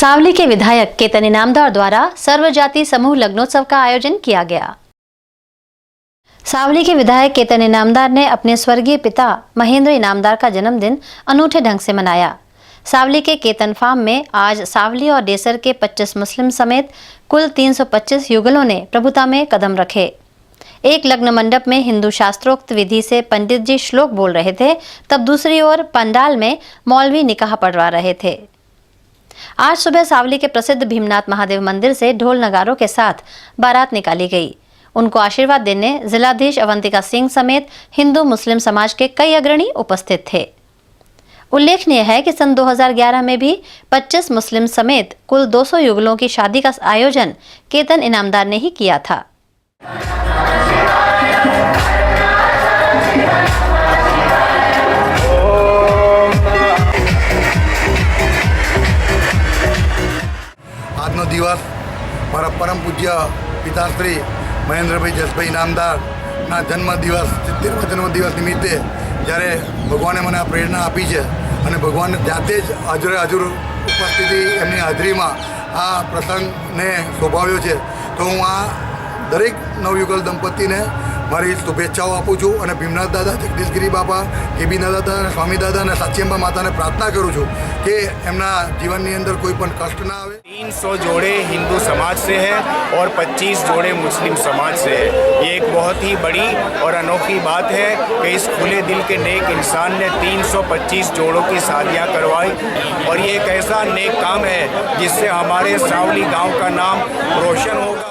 सावली के विधायक केतन इनामदार द्वारा सर्वजाति समूह लग्नोत्सव का आयोजन किया गया। सावली के विधायक केतन इनामदार ने अपने स्वर्गीय पिता महेंद्र इनामदार का जन्मदिन अनूठे ढंग से मनाया। सावली के केतन फार्म में आज सावली और डेसर के 25 मुस्लिम समेत कुल 325 युगलों ने प्रभुता में कदम रखे। एक लग्न मंडप में हिंदू शास्त्रोक्त विधि से पंडित जी श्लोक बोल रहे थे, तब दूसरी ओर पंडाल में मौलवी निकाह पढ़वा रहे थे। आज सुबह सावली के प्रसिद्ध भीमनाथ महादेव मंदिर से ढोल नगारों के साथ बारात निकाली गई। उनको आशीर्वाद देने जिलाधीश अवंतिका सिंह समेत हिंदू मुस्लिम समाज के कई अग्रणी उपस्थित थे। उल्लेखनीय है कि सन 2011 में भी 25 मुस्लिम समेत कुल 200 युगलों की शादी का आयोजन केतन इनामदार ने ही किया था। આજનો દિવસ મારા પરમ પૂજ્ય પિતાશ્રી મહેન્દ્રભાઈ જસભાઈ ઇનામદારના જન્મદિવસ 70મા જન્મદિવસ નિમિત્તે જ્યારે ભગવાને મને આ પ્રેરણા આપી છે અને ભગવાન જાતે જ હાજરે હાજર ઉપસ્થિતિ એમની હાજરીમાં આ પ્રસંગને શોભાવ્યો છે, તો હું આ દરેક નવયુગલ દંપતીને મારી શુભેચ્છાઓ આપું છું અને ભીમનાથ દાદા, જગદીશગીરી બાપા, કેબી દાદા અને સ્વામી દાદા અને સાચીઅંબા માતાને પ્રાર્થના કરું છું કે એમના જીવનની અંદર કોઈ પણ કષ્ટ ના આવે। 300 जोड़े हिंदू समाज से है और 25 जोड़े मुस्लिम समाज से है। ये एक बहुत ही बड़ी और अनोखी बात है कि इस खुले दिल के नेक इंसान ने 325 जोड़ों की शादियाँ करवाई और ये एक ऐसा नेक काम है जिससे हमारे सावली गांव का नाम रोशन होगा।